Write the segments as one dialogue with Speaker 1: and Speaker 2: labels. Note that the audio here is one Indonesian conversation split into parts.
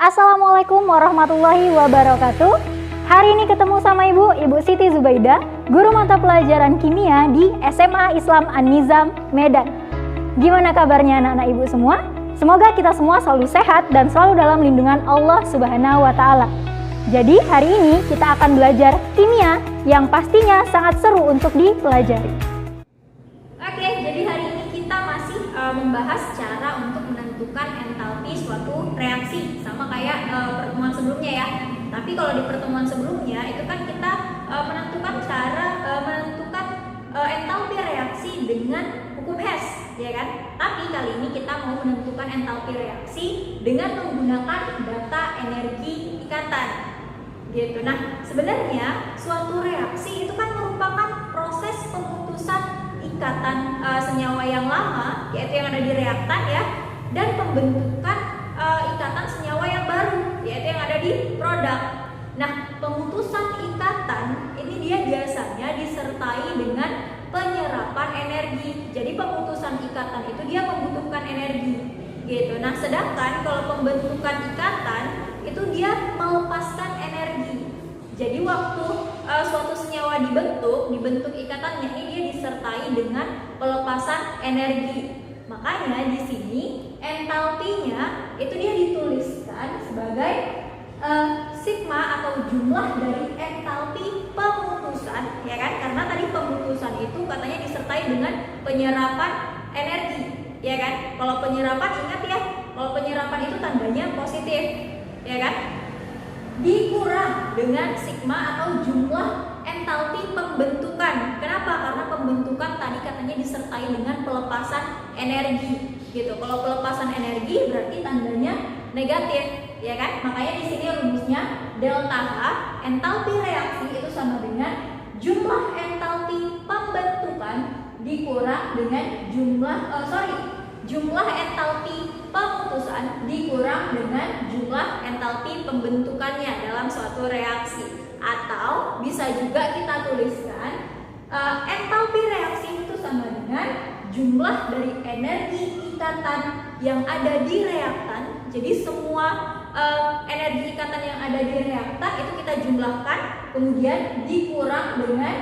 Speaker 1: Assalamualaikum warahmatullahi wabarakatuh. Hari ini ketemu sama Ibu Siti Zubaida, guru mata pelajaran kimia di SMA Islam An-Nizam, Medan. Gimana kabarnya anak-anak Ibu semua? Semoga kita semua selalu sehat dan selalu dalam lindungan Allah Subhanahu wa Ta'ala. Jadi hari ini kita akan belajar kimia yang pastinya sangat seru untuk dipelajari. Oke, jadi hari ini kita masih membahas cara untuk menentukan entalpi suatu reaksi, sama kayak pertemuan sebelumnya ya. Tapi kalau di pertemuan sebelumnya itu kan kita menentukan cara menentukan entalpi reaksi dengan hukum Hess, ya kan? Tapi kali ini kita mau menentukan entalpi reaksi dengan menggunakan data energi ikatan, gitu. Nah, sebenarnya suatu reaksi itu kan merupakan proses pemutusan ikatan senyawa yang lama, yaitu yang ada di reaktan ya, dan pembentukan ikatan senyawa yang baru, yaitu yang ada di produk. Nah, pemutusan ikatan ini dia biasanya disertai dengan penyerapan energi. Jadi pemutusan ikatan itu dia membutuhkan energi, gitu. Nah, sedangkan kalau pembentukan ikatan itu dia melepaskan energi. Jadi waktu suatu senyawa dibentuk ikatannya ini dia disertai dengan pelepasan energi. Makanya di sini entalpinya itu dia dituliskan sebagai sigma atau jumlah dari entalpi pemutusan, ya kan? Karena tadi pemutusan itu katanya disertai dengan penyerapan energi, ya kan? Kalau penyerapan ingat ya, kalau penyerapan itu tandanya positif, ya kan? Dikurang dengan sigma atau jumlah entalpi pembentukan. Kenapa? Karena pembentukan tadi katanya disertai dengan pelepasan energi, gitu. Kalau pelepasan energi berarti tandanya negatif, ya kan? Makanya di sini rumusnya delta H, entalpi reaksi itu sama dengan jumlah entalpi pembentukan dikurang dengan jumlah entalpi pemutusan dikurang dengan jumlah entalpi pembentukannya dalam suatu reaksi. Atau bisa juga kita tuliskan entalpi reaksi itu sama dengan jumlah dari energi ikatan yang ada di reaktan. Jadi semua energi ikatan yang ada di reaktan itu kita jumlahkan, kemudian dikurang dengan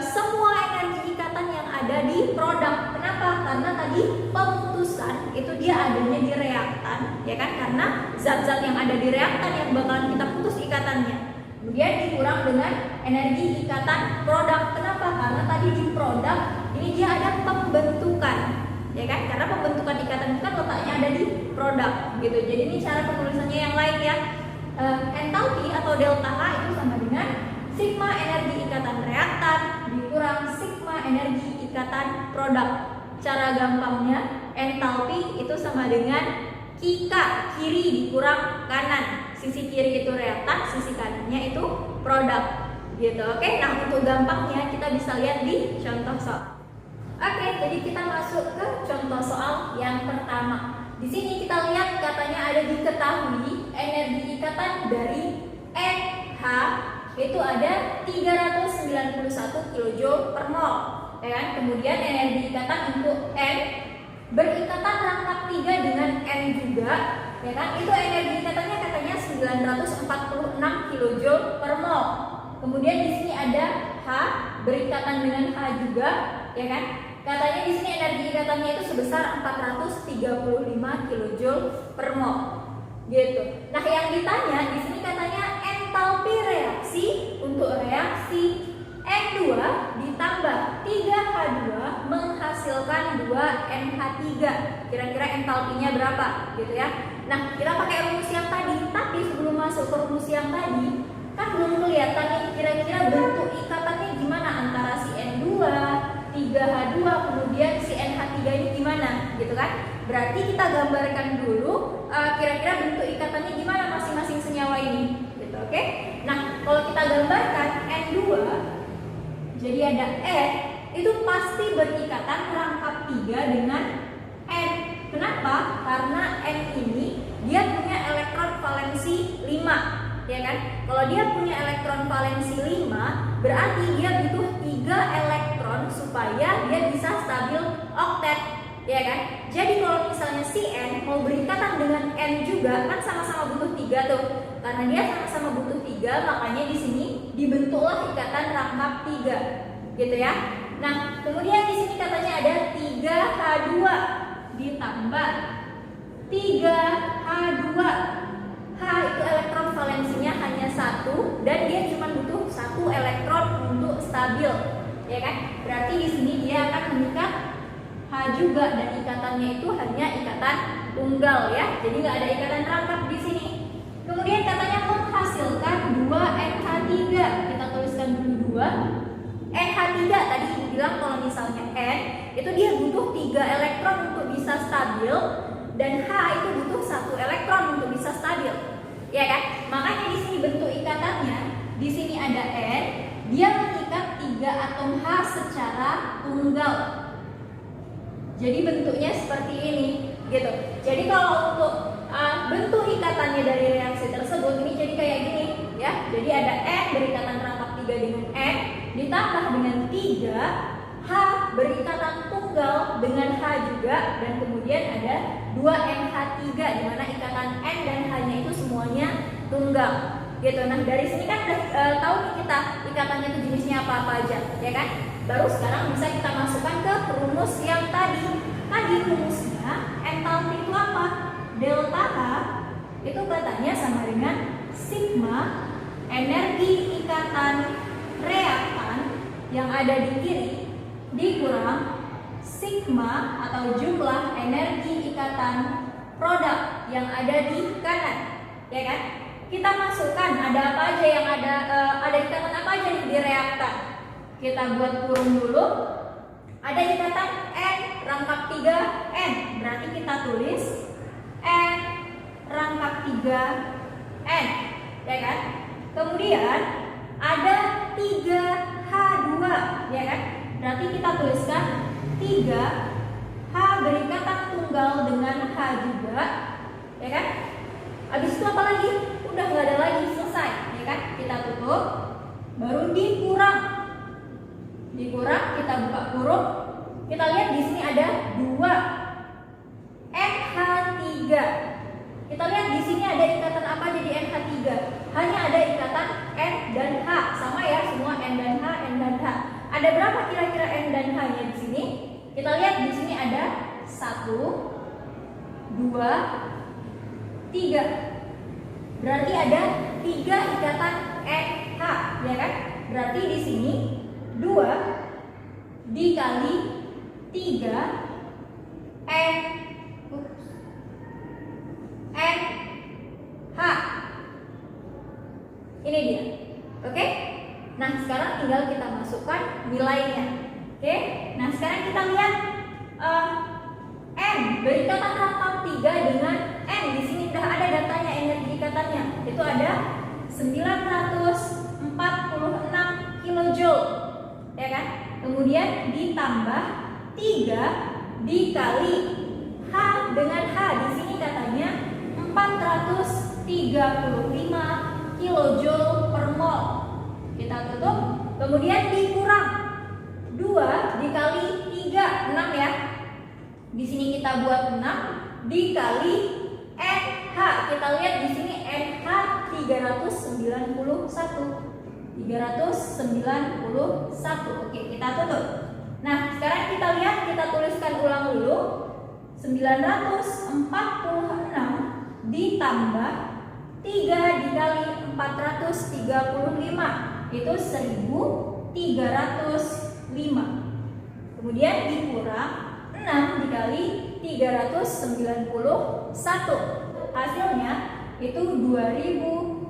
Speaker 1: semua energi ikatan yang ada di produk. Kenapa? Karena tadi pemutusan itu dia adanya di reaktan, ya kan? Karena zat-zat yang ada di reaktan yang bakalan kita putus ikatannya. Kemudian dikurang dengan energi ikatan produk. Kenapa? Karena tadi di produk ini dia ada pembentukan, ya kan? Karena pembentukan ikatan itu kan letaknya ada di produk, gitu. Jadi ini cara penulisannya yang lain ya. Entalpi atau delta H itu sama dengan sigma energi ikatan reaktan dikurang sigma energi ikatan produk. Cara gampangnya entalpi itu sama dengan kika, kiri dikurang kanan. Sisi kiri itu reaktan, sisi kanannya itu produk, gitu. Oke, nah untuk gampangnya kita bisa lihat di contoh soal. Oke, jadi kita masuk ke contoh soal yang pertama. Di sini kita lihat katanya ada diketahui energi ikatan dari NH itu ada 391 kJ per mol, ya kan? Kemudian energi ikatan untuk N berikatan rangkap 3 dengan N juga, ya kan? Itu energi ikatannya katanya 946 kJ per mol. Kemudian di sini ada H berikatan dengan H juga, ya kan? Katanya di sini energi ikatannya itu sebesar 435 kJ per mol, gitu. Nah, yang ditanya di sini katanya entalpi reaksi untuk reaksi N2 ditambah 3H2 menghasilkan 2NH3. Kira-kira entalpinya berapa, gitu ya. Nah, kita pakai rumus yang tadi, tapi sebelum masuk ke rumus yang tadi kan belum kelihatan nih kira-kira bentuk ikatannya gimana antara si N2, 3H2, kemudian si NH3 ini gimana, gitu kan. Berarti kita gambarkan dulu kira-kira bentuk ikatannya gimana masing-masing senyawa ini, gitu. Oke. Nah, kalau kita gambarkan N2 jadi ada N itu pasti berikatan rangkap 3 dengan N. Kenapa? Karena N ini dia punya elektron valensi 5, ya kan? Kalau dia punya elektron valensi 5, berarti dia butuh 3 elektron supaya dia bisa stabil oktet, ya kan? Jadi kalau misalnya si N mau berikatan dengan N juga kan sama-sama butuh 3 3 tuh. Karena dia sama-sama butuh 3, makanya di sini dibentuklah ikatan rangkap 3. Gitu ya. Nah, kemudian di sini katanya ada 3H2 ditambah 3H2. H itu elektron valensinya hanya 1 dan dia cuma butuh 1 elektron untuk stabil, ya kan? Berarti di sini dia akan mengikat H juga dan ikatannya itu hanya ikatan tunggal ya. Jadi nggak ada ikatan rangkap di sini. Kemudian katanya menghasilkan 2NH3. Kita tuliskan dulu 2 NH3. Tadi Ibu bilang kalau misalnya N itu dia butuh 3 elektron untuk bisa stabil dan H itu butuh 1 elektron untuk bisa stabil. Ya kan? Makanya di sini bentuk ikatannya, di sini ada N, dia mengikat 3 atom H secara tunggal. Jadi bentuknya seperti ini, gitu. Jadi kalau untuk bentuk ikatannya dari reaksi tersebut ini jadi kayak gini, ya. Jadi ada N berikatan rangkap 3 dengan N ditambah dengan 3 H berikatan tunggal dengan H juga dan kemudian ada 2NH3 di mana ikatan N dan H-nya itu semuanya tunggal. Gitu. Nah, dari sini kan udah tahu nih kita ikatannya itu jenisnya apa-apa aja, ya kan? Baru sekarang bisa kita masukkan ke rumus yang tadi. Tadi rumusnya entalpi itu apa? Delta H itu katanya sama dengan sigma energi ikatan reaktan yang ada di kiri dikurang sigma atau jumlah energi ikatan produk yang ada di kanan, ya kan? Kita masukkan ada apa aja yang ada ikatan apa aja di reaktan. Kita buat kurung dulu. Ada ikatan N rangkap 3 N. Berarti kita tulis N rangkap 3 N, ya kan? Kemudian ada 3H2, ya kan? Berarti kita tuliskan 3 H berikatan tunggal dengan H juga, ya kan? Habis itu apa lagi? Udah nggak ada lagi, selesai, ya kan? Kita tutup, baru dikurang, kita buka kurung, kita lihat di sini ada 2 NH3. Kita lihat di sini ada ikatan apa jadi NH3? Hanya ada ikatan N dan H, sama ya semua N dan H, N dan H. Ada berapa kira-kira N dan H-nya di sini? Kita lihat di sini ada 1, 2, 3. Berarti ada 3 ikatan NH, ya kan? Berarti di sini 2 dikali 3 NH. Ini dia. Oke? Nah, sekarang tinggal kita masukkan nilainya. Oke? Nah, sekarang kita lihat N berikatan rangkap 3 dengan N. Di sini sudah ada datanya energi ikatannya. Itu ada 946 kilojoule. Ya kan? Kemudian ditambah 3 dikali H dengan H. Di sini katanya 435 kilojoule per mol. Kita tutup, kemudian dikurang 2 dikali 3, 6 ya. Di sini kita buat 6 dikali NH. Kita lihat di sini NH 391. Oke, kita tutup. Nah, sekarang kita lihat, kita tuliskan ulang dulu. 946 ditambah 3 dikali 435 itu 1305. Kemudian dikurang 6 dikali 391. Hasilnya itu 2346.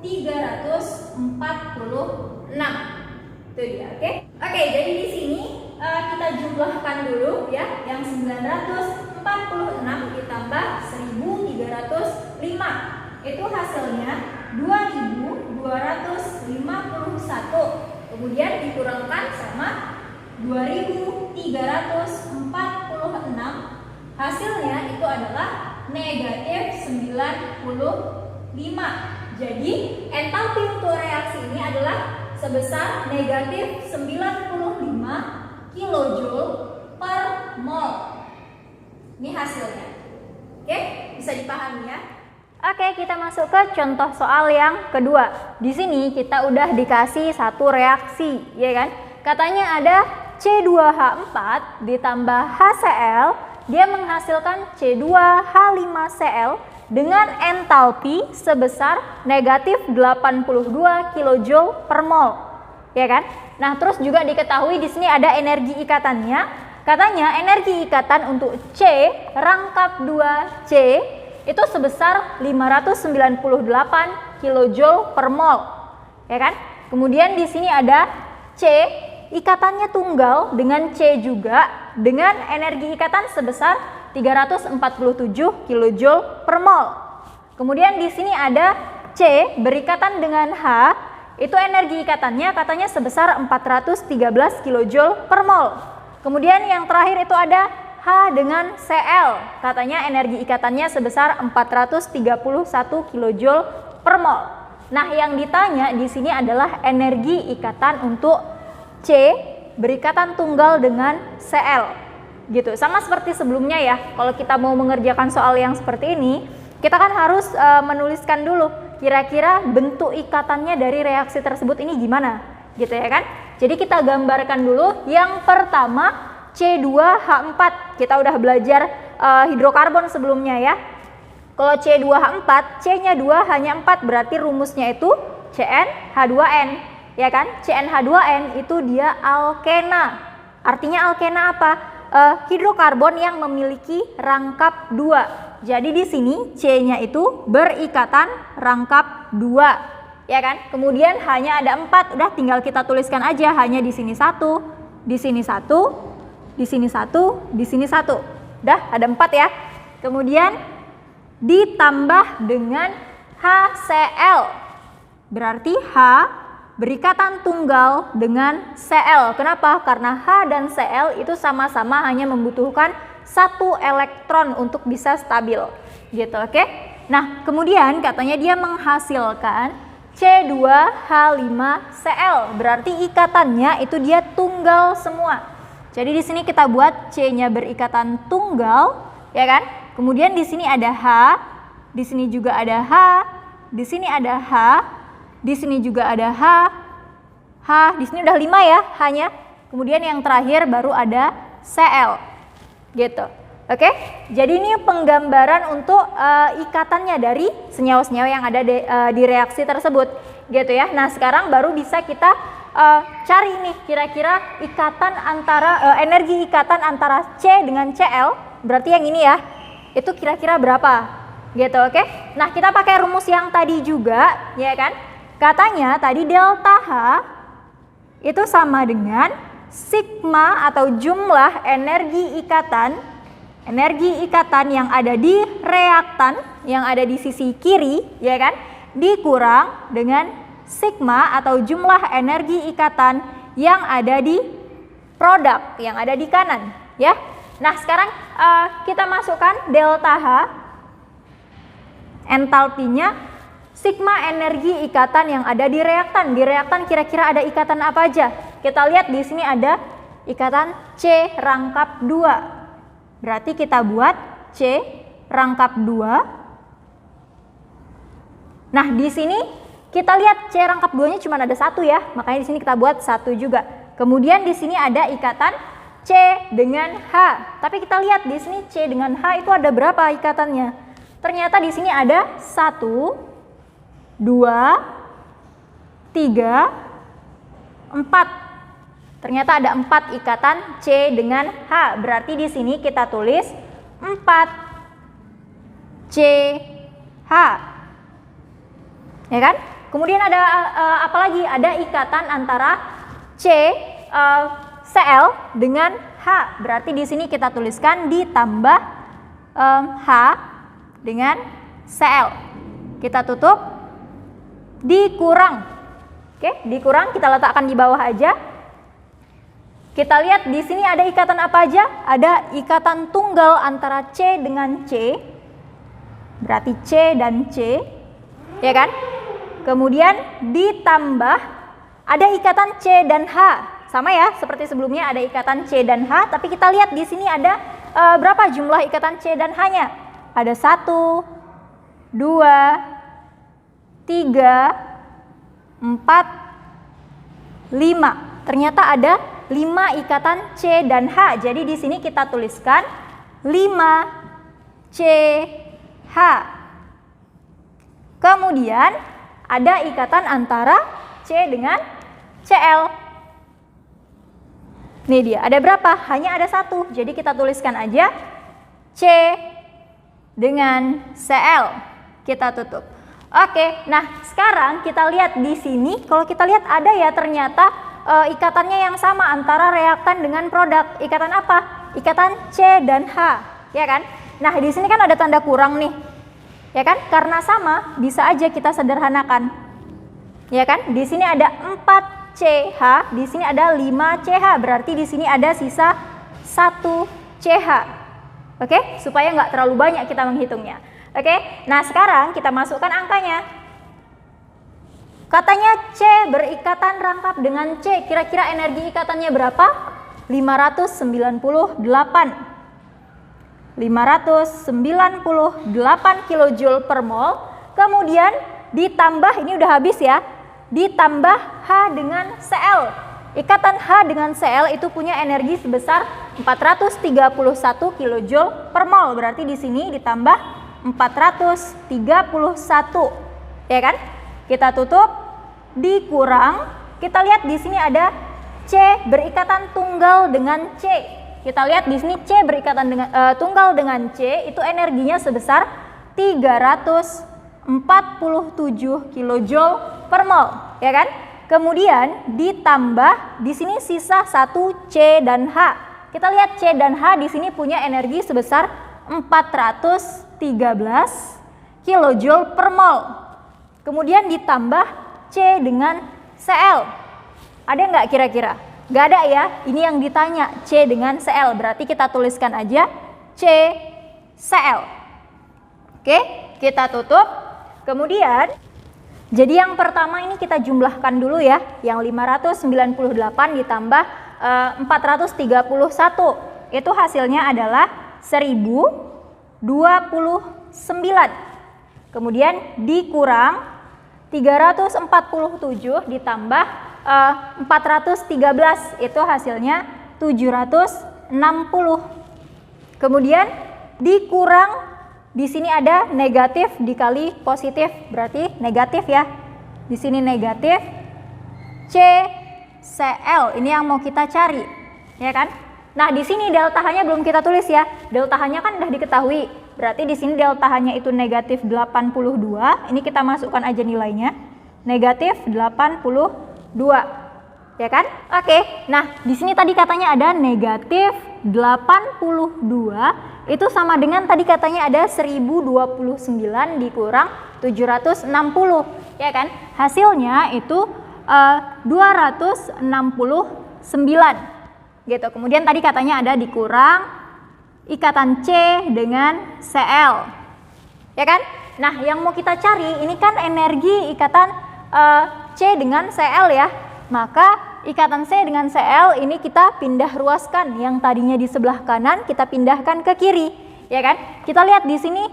Speaker 1: Itu dia, oke? Oke, jadi di sini kita jumlahkan dulu ya, yang 946 ditambah 1305. Itu hasilnya 2251. Kemudian dikurangkan sama 2346. Hasilnya itu adalah negatif 95. Jadi entalpi untuk reaksi ini adalah sebesar negatif 95 kilojoule per mol. Ini hasilnya. Oke, bisa dipahami ya. Oke, kita masuk ke contoh soal yang kedua. Di sini kita udah dikasih satu reaksi, ya kan? Katanya ada C2H4 ditambah HCl, dia menghasilkan C2H5Cl dengan entalpi sebesar negatif 82 kJ per mol, ya kan? Nah, terus juga diketahui di sini ada energi ikatannya. Katanya energi ikatan untuk C rangkap 2C itu sebesar 598 kJ per mol, ya kan? Kemudian di sini ada C, ikatannya tunggal dengan C juga dengan energi ikatan sebesar 347 kJ per mol. Kemudian di sini ada C berikatan dengan H, itu energi ikatannya katanya sebesar 413 kJ per mol. Kemudian yang terakhir itu ada H dengan Cl, katanya energi ikatannya sebesar 431 kJ per mol. Nah, yang ditanya di sini adalah energi ikatan untuk C berikatan tunggal dengan Cl. Gitu. Sama seperti sebelumnya ya. Kalau kita mau mengerjakan soal yang seperti ini, kita kan harus menuliskan dulu kira-kira bentuk ikatannya dari reaksi tersebut ini gimana, gitu ya kan? Jadi kita gambarkan dulu. Yang pertama C2H4, kita udah belajar hidrokarbon sebelumnya ya. Kalau C2H4, C-nya 2, hanya 4, berarti rumusnya itu CnH2n, ya kan? CnH2n itu dia alkena. Artinya alkena apa? Hidrokarbon yang memiliki rangkap 2. Jadi di sini C-nya itu berikatan rangkap 2, ya kan? Kemudian hanya ada 4, udah tinggal kita tuliskan aja, hanya di sini 1, di sini 1, di sini 1, di sini 1. Udah ada 4 ya. Kemudian ditambah dengan HCl. Berarti H berikatan tunggal dengan Cl. Kenapa? Karena H dan Cl itu sama-sama hanya membutuhkan 1 elektron untuk bisa stabil. Gitu, oke? Nah, kemudian katanya dia menghasilkan C2H5Cl. Berarti ikatannya itu dia tunggal semua. Jadi di sini kita buat C-nya berikatan tunggal, ya kan? Kemudian di sini ada H, di sini juga ada H, di sini ada H, di sini juga ada H, di sini udah 5 ya H-nya. Kemudian yang terakhir baru ada Cl, gitu. Oke? Jadi ini penggambaran untuk ikatannya dari senyawa-senyawa yang ada di reaksi tersebut, gitu ya. Nah, sekarang baru bisa kita cari nih kira-kira ikatan antara energi ikatan antara C dengan Cl, berarti yang ini ya, itu kira-kira berapa, gitu, oke? Nah, kita pakai rumus yang tadi juga, ya kan? Katanya tadi delta H itu sama dengan sigma atau jumlah energi ikatan yang ada di reaktan yang ada di sisi kiri, ya kan? Dikurang dengan sigma atau jumlah energi ikatan yang ada di produk, yang ada di kanan, ya. Nah, sekarang kita masukkan delta H, entalpinya, sigma energi ikatan yang ada di reaktan. Di reaktan kira-kira ada ikatan apa aja? Kita lihat di sini ada ikatan C rangkap 2. Berarti kita buat C rangkap 2. Nah, di sini kita lihat C rangkap 2-nya cuma ada 1 ya, makanya di sini kita buat 1 juga. Kemudian di sini ada ikatan C dengan H. Tapi kita lihat di sini C dengan H itu ada berapa ikatannya? Ternyata di sini ada 1, 2, 3, 4. Ternyata ada 4 ikatan C dengan H. Berarti di sini kita tulis 4 CH. Ya kan? Kemudian ada apa lagi? Ada ikatan antara Cl dengan H. Berarti di sini kita tuliskan ditambah H dengan Cl. Kita tutup, dikurang. Oke, dikurang kita letakkan di bawah aja. Kita lihat di sini ada ikatan apa aja? Ada ikatan tunggal antara C dengan C. Berarti C dan C, ya kan? Kemudian ditambah ada ikatan C dan H. Sama ya, seperti sebelumnya ada ikatan C dan H, tapi kita lihat di sini ada berapa jumlah ikatan C dan H-nya? Ada 1, 3, 4, 5. Ternyata ada 5 ikatan C dan H. Jadi di sini kita tuliskan 5CH. Kemudian ada ikatan antara C dengan Cl. Nih dia, ada berapa? Hanya ada 1. Jadi kita tuliskan aja C dengan Cl. Kita tutup. Oke, nah sekarang kita lihat di sini. Kalau kita lihat ada ya ternyata ikatannya yang sama antara reaktan dengan produk. Ikatan apa? Ikatan C dan H, ya kan? Nah di sini kan ada tanda kurang nih, ya kan? Karena sama, bisa aja kita sederhanakan, ya kan? Di sini ada 4CH, di sini ada 5CH, berarti di sini ada sisa 1CH. Oke, supaya nggak terlalu banyak kita menghitungnya. Oke, nah sekarang kita masukkan angkanya. Katanya C berikatan rangkap dengan C, kira-kira energi ikatannya berapa? 598 kJ per mol. Kemudian ditambah, ini udah habis ya, ditambah H dengan Cl. Ikatan H dengan Cl itu punya energi sebesar 431 kJ per mol. Berarti di sini ditambah 431, ya kan? Kita tutup, dikurang. Kita lihat di sini ada C berikatan tunggal dengan C. Kita lihat di sini C berikatan dengan tunggal dengan C itu energinya sebesar 347 kJ per mol, ya kan? Kemudian ditambah di sini sisa 1 C dan H. Kita lihat C dan H di sini punya energi sebesar 413 kJ per mol. Kemudian ditambah C dengan Cl. Ada nggak kira-kira? Nggak ada ya, ini yang ditanya C dengan Cl. Berarti kita tuliskan aja C Cl. Oke, kita tutup. Kemudian, jadi yang pertama ini kita jumlahkan dulu ya. Yang 598 ditambah 431. Itu hasilnya adalah 1029. Kemudian dikurang 347 ditambah 413, itu hasilnya 760. Kemudian dikurang, di sini ada negatif dikali positif, berarti negatif ya. Di sini negatif CCl, ini yang mau kita cari, ya kan? Nah, di sini delta H-nya belum kita tulis ya. Delta H-nya kan udah diketahui. Berarti di sini delta H-nya itu negatif 82. Ini kita masukkan aja nilainya. Negatif 82. Ya kan? Oke. Nah, di sini tadi katanya ada negatif 82. Itu sama dengan tadi katanya ada 1029 dikurang 760. Ya kan? Hasilnya itu 269. Gitu. Kemudian tadi katanya ada dikurang ikatan C dengan Cl, ya kan? Nah, yang mau kita cari ini kan energi ikatan C dengan Cl ya. Maka ikatan C dengan Cl ini kita pindah ruaskan. Yang tadinya di sebelah kanan kita pindahkan ke kiri, ya kan? Kita lihat di sini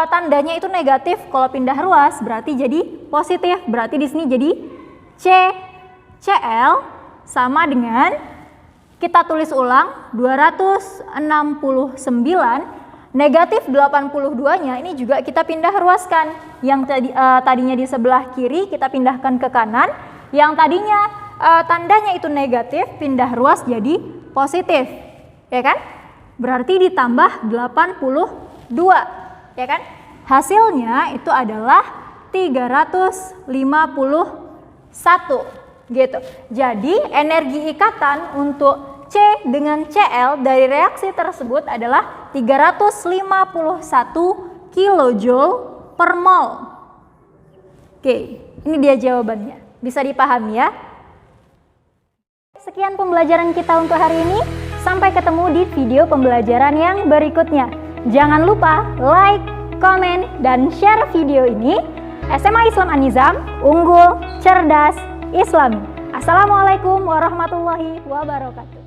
Speaker 1: tandanya itu negatif. Kalau pindah ruas berarti jadi positif. Berarti di sini jadi Cl sama dengan, kita tulis ulang, 269, negatif 82-nya ini juga kita pindah ruaskan. Yang tadinya di sebelah kiri kita pindahkan ke kanan, yang tadinya tandanya itu negatif pindah ruas jadi positif, ya kan? Berarti ditambah 82, ya kan? Hasilnya itu adalah 351. Gitu. Jadi energi ikatan untuk C dengan Cl dari reaksi tersebut adalah 351 kJ per mol. Oke, ini dia jawabannya. Bisa dipahami ya? Sekian pembelajaran kita untuk hari ini. Sampai ketemu di video pembelajaran yang berikutnya. Jangan lupa like, komen, dan share video ini. SMA Islam An-Nizam, unggul, cerdas, Islami. Assalamualaikum warahmatullahi wabarakatuh.